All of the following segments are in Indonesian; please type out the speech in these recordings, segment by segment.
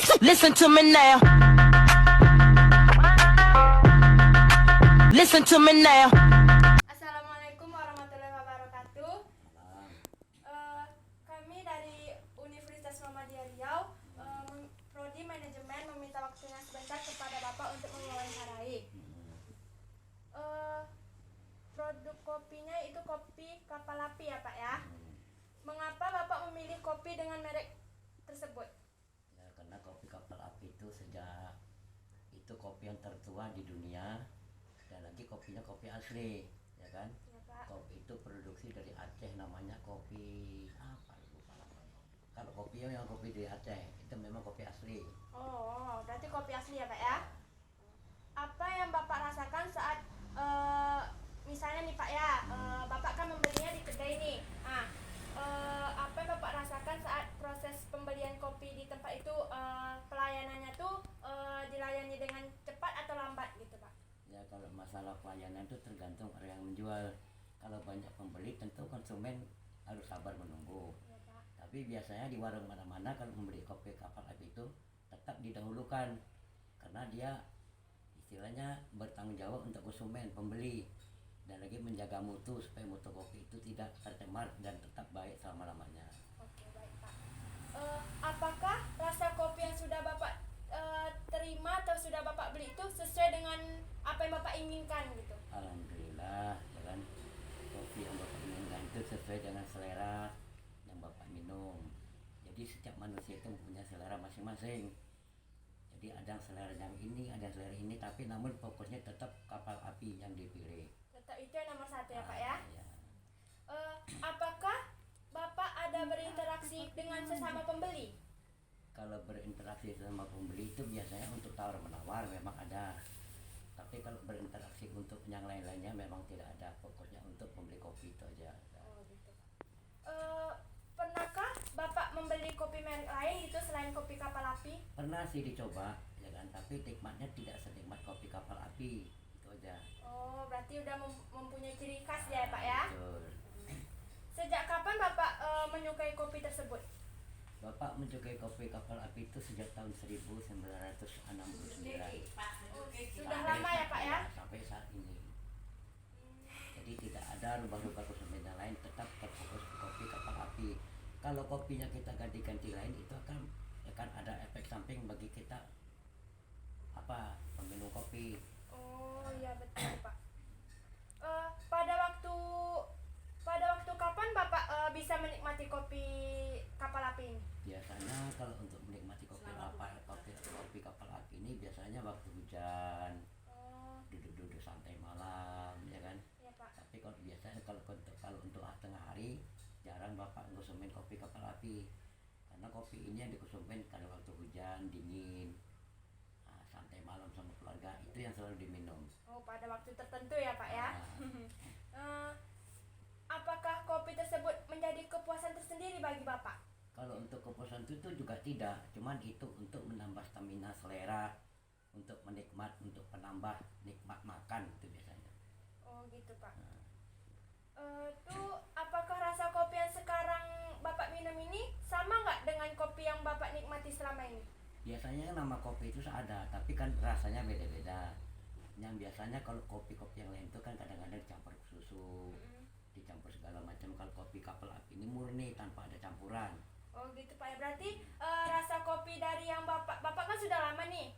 Listen to me now. Listen to me now. Assalamualaikum warahmatullahi wabarakatuh. Kami dari Universitas Muhammadiyah Riau, Prodi Manajemen meminta waktunya sebentar kepada Bapak untuk mewawancarai. Produk kopinya itu kopi kapal api ya Pak ya. Mengapa Bapak memilih kopi dengan merek tersebut? Ya, karena kopi kapal api itu itu kopi yang tertua di dunia, dan lagi kopinya kopi asli, ya kan? Ya Pak. Kopi itu produksi dari Aceh, namanya kopi apa? Lupa namanya. Kalau kopinya yang kopi dari Aceh itu memang kopi asli. Oh, berarti kopi asli ya Pak ya. Apa yang Bapak rasakan saat misalnya nih Pak ya, Bapak kan membelinya di kedai nih. Apa yang Bapak rasakan saat proses pembelian kopi di tempat itu, pelayanannya tuh dilayani dengan cepat atau lambat gitu Pak? Ya, kalau masalah pelayanan itu tergantung orang yang menjual. Kalau banyak pembeli tentu konsumen harus sabar menunggu. Ya Pak. Tapi biasanya di warung mana-mana kalau membeli kopi kapal api itu tetap didahulukan, karena dia istilahnya bertanggung jawab untuk konsumen pembeli, dan lagi menjaga mutu supaya mutu kopi itu tidak tercemar dan tetap baik selama-lamanya. Oke, baik Pak. Apakah rasa kopi yang sudah Bapak terima atau sudah Bapak beli itu sesuai dengan apa yang Bapak inginkan gitu? Alhamdulillah, ya kan, kopi yang Bapak inginkan itu sesuai dengan selera yang Bapak minum. Jadi setiap manusia itu mempunyai selera masing-masing. Jadi ada yang selera yang ini, ada yang selera ini, tapi namun fokusnya tetap kapal api yang dipilih. Tetap itu yang nomor satu ya Pak ya. Ya. Apakah Bapak ada berinteraksi dengan sesama pembeli? Kalau berinteraksi sama pembeli itu biasanya untuk tawar menawar memang ada, tapi kalau berinteraksi untuk yang lain-lainnya memang tidak ada, fokusnya untuk membeli kopi itu aja. Oh gitu. Pernahkah Bapak membeli kopi merek lain gitu selain kopi kapal api? Pernah sih dicoba, ya kan, tapi nikmatnya tidak senikmat kopi kapal api, itu aja. Oh, berarti udah mempunyai ciri khas ya Pak ya. Betul. Sejak kapan Bapak menyukai kopi tersebut? Bapak menyukai kopi kapal api itu sejak tahun 1969. Sudah lama ya Pak ya? Sampai saat ini. Jadi tidak ada rubah-rubah konsumen yang lain, tetap terfokus ke kopi kapal api. Kalau kopinya kita ganti-ganti lain, itu akan ada efek samping bagi kita peminum kopi. Oh iya betul Pak. Pada waktu kapan Bapak bisa menikmati kopi kapal api ini? Biasanya kalau untuk menikmati kopi kapal api ini biasanya waktu hujan, Oh duduk-duduk santai malam, ya kan. iya Pak. Tapi kalau biasanya kalau untuk tengah hari jarang Bapak ngusumin kopi kapal api, karena kopi ini yang dikusumin pada waktu hujan dingin, santai malam sama keluarga, itu yang selalu diminum. Oh pada waktu tertentu ya Pak ya. Apakah kopi tersebut menjadi kepuasan tersendiri bagi Bapak? Kalau untuk kepuasan itu juga tidak, cuman itu untuk menambah stamina selera, untuk untuk penambah nikmat makan itu biasanya. Oh gitu Pak. Tuh apakah rasa kopi yang sekarang Bapak minum ini sama nggak dengan kopi yang Bapak nikmati selama ini? Biasanya nama kopi itu ada, tapi kan rasanya beda-beda. Yang biasanya kalau kopi-kopi yang lain itu kan kadang-kadang dicampur susu, dicampur segala macam. Kalau kopi kapal api ini murni tanpa ada campuran. Oh gitu Pak ya. Berarti rasa kopi dari yang Bapak kan sudah lama nih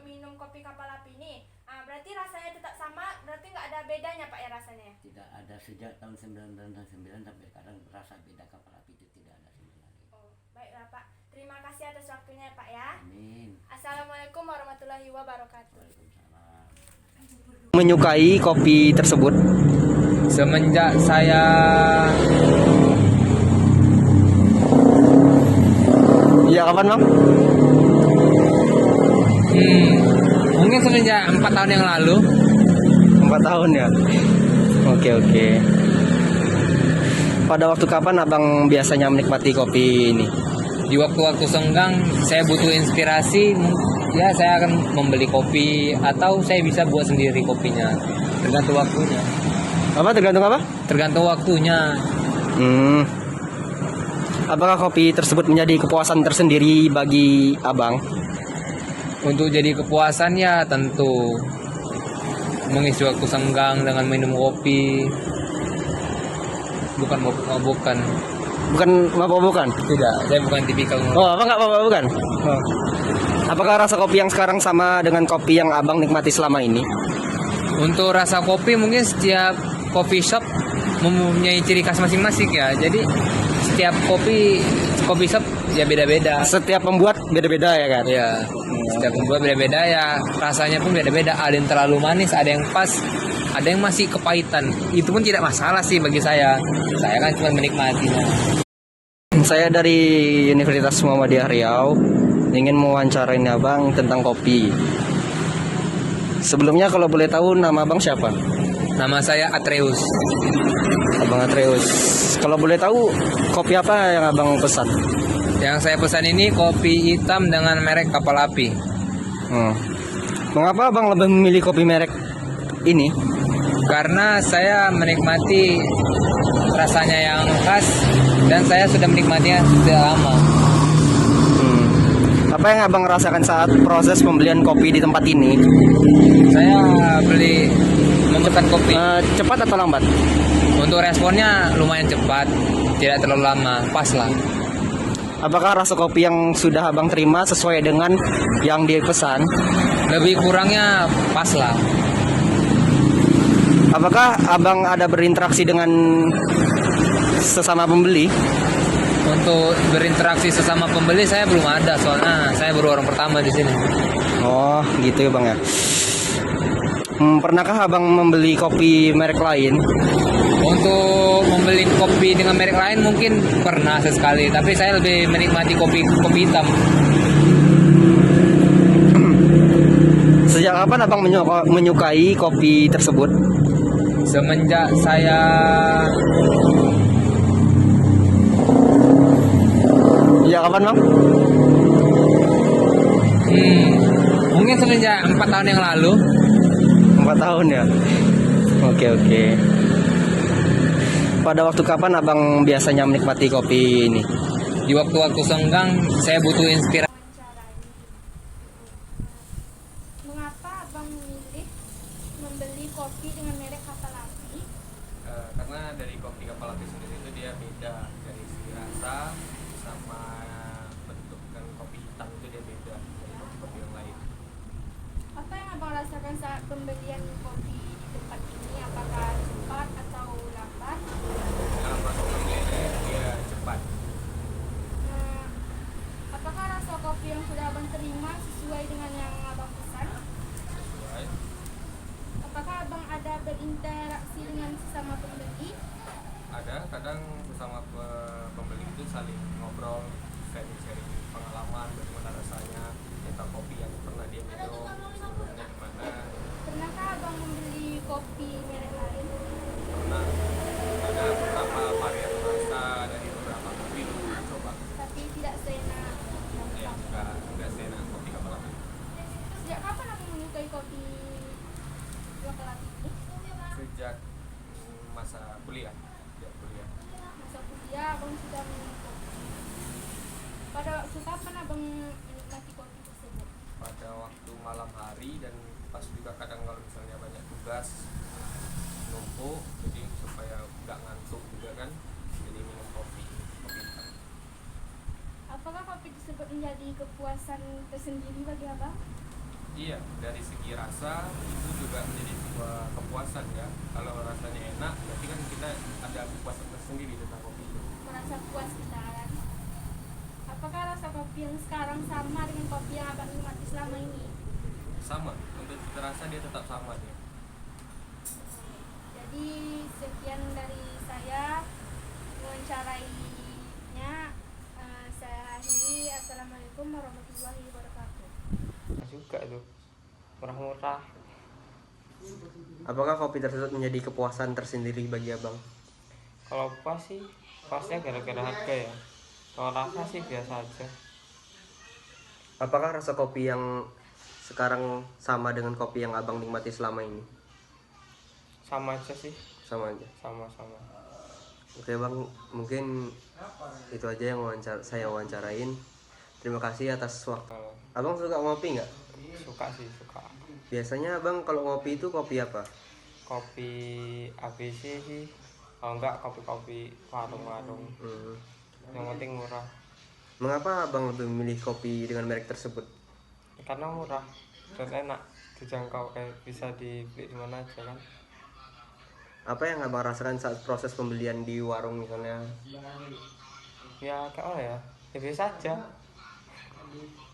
minum kopi kapal api ini. Berarti rasanya tetap sama, berarti nggak ada bedanya Pak ya rasanya? Tidak ada, sejak tahun 1999 sampai sekarang rasa beda kapal api itu tidak ada sama sekali. Oh baiklah Pak. Terima kasih atas waktunya ya Pak ya. Amin. Assalamualaikum warahmatullahi wabarakatuh. Waalaikumsalam. Menyukai kopi tersebut? Semenjak saya Ya kapan Bang? mungkin semenjak 4 tahun yang lalu. 4 tahun ya. Oke. Pada waktu kapan Abang biasanya menikmati kopi ini? Di waktu-waktu senggang saya butuh inspirasi, ya saya akan membeli kopi atau saya bisa buat sendiri kopinya. Tergantung waktunya. Tergantung apa? Tergantung waktunya. Apakah kopi tersebut menjadi kepuasan tersendiri bagi abang? Untuk jadi kepuasan ya tentu mengisi waktu senggang dengan minum kopi. Bukan mabuk-mabukan. Bukan mabok-mabukan? Tidak, saya bukan tipikal Oh, apa nggak mabok-mabukan? Oh. Apakah rasa kopi yang sekarang sama dengan kopi yang abang nikmati selama ini? Untuk rasa kopi mungkin setiap coffee shop mempunyai ciri khas masing-masing ya. Jadi setiap kopi shop ya beda-beda. Setiap pembuat beda-beda ya kan? Ya, setiap pembuat beda-beda ya. Rasanya pun beda-beda. Ada yang terlalu manis, ada yang pas, ada yang masih kepahitan. Itu pun tidak masalah sih bagi saya. Saya kan cuma menikmatinya. Saya dari Universitas Muhammadiyah Riau ingin mewawancarai abang tentang kopi. Sebelumnya kalau boleh tahu nama abang siapa? Nama saya Atreus. Abang Atreus. Kalau boleh tahu kopi apa yang abang pesan? Yang saya pesan ini kopi hitam dengan merek Kapal Api. Mengapa abang lebih memilih kopi merek ini? Karena saya menikmati rasanya yang khas dan saya sudah menikmatinya sudah lama. Apa yang abang rasakan saat proses pembelian kopi di tempat ini? Saya beli memesan kopi. Cepat atau lambat? Untuk responnya lumayan cepat, tidak terlalu lama, pas lah. Apakah rasa kopi yang sudah abang terima sesuai dengan yang dipesan? Lebih kurangnya pas lah. Apakah abang ada berinteraksi dengan sesama pembeli? Untuk berinteraksi sesama pembeli saya belum ada, soalnya saya baru orang pertama di sini. Oh, gitu ya bang ya. Pernahkah abang membeli kopi merek lain? Untuk membeli kopi dengan merek lain mungkin pernah sesekali, tapi saya lebih menikmati kopi hitam. Sejak kapan abang menyukai kopi tersebut? Semenjak saya Ya kapan bang? mungkin semenjak 4 tahun yang lalu. 4 tahun ya. Oke. Pada waktu kapan abang biasanya menikmati kopi ini? Di waktu-waktu senggang saya butuh inspirasi. Mengapa abang memilih membeli kopi dengan merek Kapal Api? Karena dari kopi Kapal Api sendiri itu dia beda dari segi rasa sama bentuk, dan kopi hitam itu dia beda dari kopi-kopi yang lain. Apa yang abang rasakan saat pembelian kopi di tempat ini? Apakah cepat atau lambat? Proses pembeliannya dia cepat. Apakah rasa kopi yang sudah abang terima sesuai dengan yang abang pesan? Sesuai. Apakah abang ada berinteraksi dengan sesama pembeli? Ada, kadang bersama pembeli itu saling ngobrol, sharing pengalaman bagaimana rasanya tentang kopi yang pernah dia minum sebelumnya gimana. Pernahkah abang membeli kopi merek lain? Pernah ada beberapa varian rasa dari beberapa kopi dulu coba. Tapi tidak seenak yang Ya, pertama. enggak seenak kopi Kapal Api. Sejak kapan abang menyukai kopi Kapal Api ini? Sejak masa kuliah. Masa kuliah abang sudah minum kopi. Pada waktu kapan abang menikmati kopi tersebut? Pada waktu malam hari dan pas juga kadang kalau misalnya banyak tugas numpuk, jadi supaya nggak ngantuk juga kan, jadi minum kopi hitam. Apakah kopi tersebut menjadi kepuasan tersendiri bagi abang? Iya, dari segi rasa itu juga menjadi sebuah kepuasan ya. Kalau rasanya enak, berarti kan kita ada kepuasan tersendiri tentang kopi itu. Merasa puas kita kan? Apakah rasa kopi yang sekarang sama dengan kopi yang abang nikmati selama ini? Sama, untuk cita rasa dia tetap sama dia. Jadi sekian dari saya mewawancarainya. Saya akhiri. Assalamualaikum warahmatullahi wabarakatuh. Suka tuh, murah-murah. Apakah kopi tersebut menjadi kepuasan tersendiri bagi abang? Kalau pas sih, pasnya gara-gara harga ya. Kalau rasa sih biasa aja. Apakah rasa kopi yang sekarang sama dengan kopi yang abang nikmati selama ini? Sama aja sih, Sama aja. sama-sama. Oke bang, mungkin itu aja yang saya wawancarain. Terima kasih atas waktu. Kalau Abang suka ngopi nggak? suka sih suka. Biasanya abang kalau ngopi itu kopi apa? Kopi ABC sih. Kalau enggak kopi-kopi warung-warung. Yang penting murah. Mengapa abang lebih memilih kopi dengan merek tersebut? Karena murah dan enak, dijangkau, bisa dibeli di mana aja kan. Apa yang abang rasakan saat proses pembelian di warung misalnya? Ya kayak apa ya? Ya biasa aja.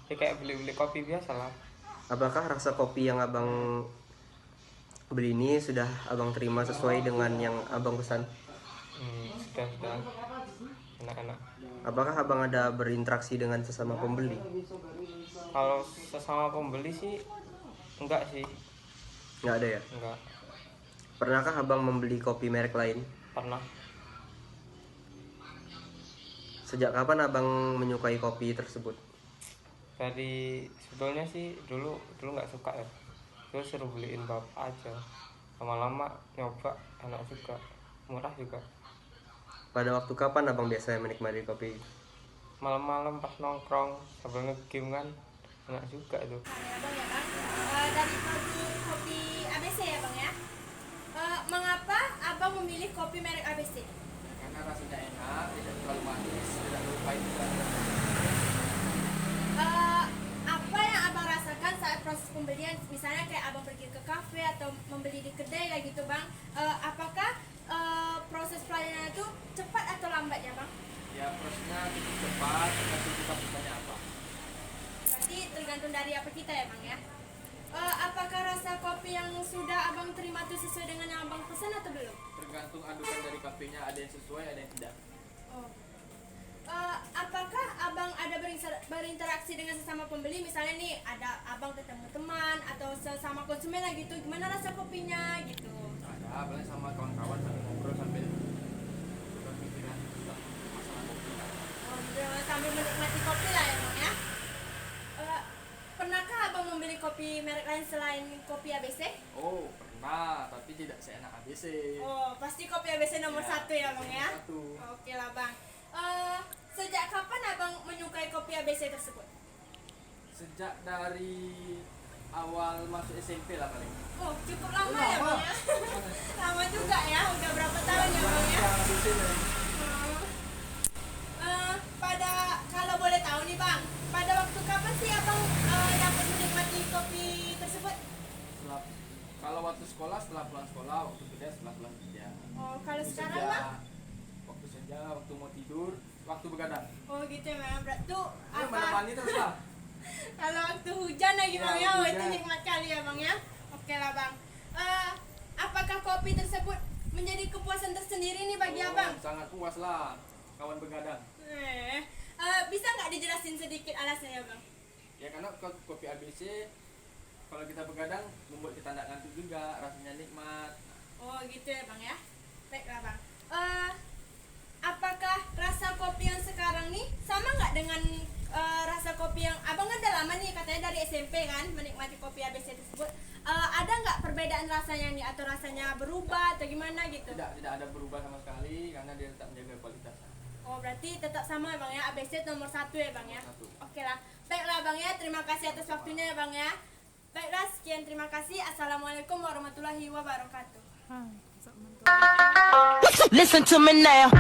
Ya kayak beli-beli kopi biasa lah. Apakah rasa kopi yang abang beli ini sudah abang terima sesuai dengan yang abang pesan? Sudah enak-enak. Apakah abang ada berinteraksi dengan sesama pembeli? Kalau sesama pembeli sih enggak sih, Nggak ada ya? enggak Pernahkah abang membeli kopi merek lain? pernah. Sejak kapan abang menyukai kopi tersebut? Dari sebetulnya sih dulu nggak suka ya, terus suruh beliin bapak aja, lama-lama nyoba enak juga, murah juga. Pada waktu kapan abang biasanya menikmati kopi? Malam-malam pas nongkrong sambil nge-game kan enak juga itu. Ya bang ya bang. Dari produk kopi ABC ya bang ya. Mengapa abang memilih kopi merek ABC? Karena rasanya enak, tidak terlalu manis, tidak terlalu pahit juga. Apa yang abang rasakan saat proses pembelian, misalnya kayak abang pergi ke kafe atau membeli di kedai kayak gitu bang, apakah proses pelayanan itu cepat atau lambat ya bang? Ya prosesnya cukup cepat, tergantung kita pesannya apa. Berarti tergantung dari apa kita ya bang ya. Apakah rasa kopi yang sudah abang terima itu sesuai dengan yang abang pesan atau belum? Tergantung adukan dari kafenya, ada yang sesuai, ada yang tidak. Oh. Apakah abang ada berinteraksi dengan sesama pembeli, misalnya nih ada abang ketemu teman atau sesama konsumen lah gitu, gimana rasa kopinya gitu? Ada, apalagi sama kawan-kawan sambil ngobrol sambil tukar pikiran tentang masalah kopi. Oh, sambil menikmati kopi lah ya bang ya. Pernahkah abang membeli kopi merek lain selain kopi ABC? Oh pernah, tapi tidak seenak ABC. Oh, pasti kopi ABC nomor Ya, 1 ya bang ya? Satu. Oke lah bang. Sejak kapan abang menyukai kopi ABC tersebut? Sejak dari awal masuk SMP lah paling. Oh, cukup lama ya bang ya? Lama juga ya, udah berapa tahun ya bang ya? Yang ABC dari Kalau boleh tahu nih bang, pada waktu kapan sih abang dapat menikmati kopi tersebut? kalau waktu sekolah setelah pulang sekolah, waktu kerja setelah pulang kerja. Oh, kalau Waktu sekarang senja, bang? waktu senja, waktu mau tidur, waktu begadang. Oh gitu ya bang, berarti tuh Ya, apa? menemani terus lah. Kalau waktu hujan lagi Ya, bang ya, oh, itu hujan. nikmat kali ya bang ya. Oke lah bang. Apakah kopi tersebut menjadi kepuasan tersendiri nih bagi abang? Sangat puas lah, kawan begadang. Bisa nggak dijelasin sedikit alasnya ya bang? Ya karena kopi ABC kalau kita begadang membuat kita tidak ngantuk juga, rasanya nikmat. Oh gitu ya bang ya. Baiklah bang. Apakah rasa kopi yang sekarang nih sama nggak dengan rasa kopi yang abang kan udah lama nih katanya dari SMP kan menikmati kopi ABC tersebut? Ada nggak perbedaan rasanya nih atau rasanya berubah atau gimana gitu? Tidak ada berubah sama sekali karena dia tetap menjaga kualitasnya. Oh berarti tetap sama ya bang ya, ABC nomor 1 ya bang ya. Satu. Oke lah. Baiklah bang ya, terima kasih atas waktunya ya bang ya. Baiklah, sekian terima kasih. Assalamualaikum warahmatullahi wabarakatuh. Listen to me now.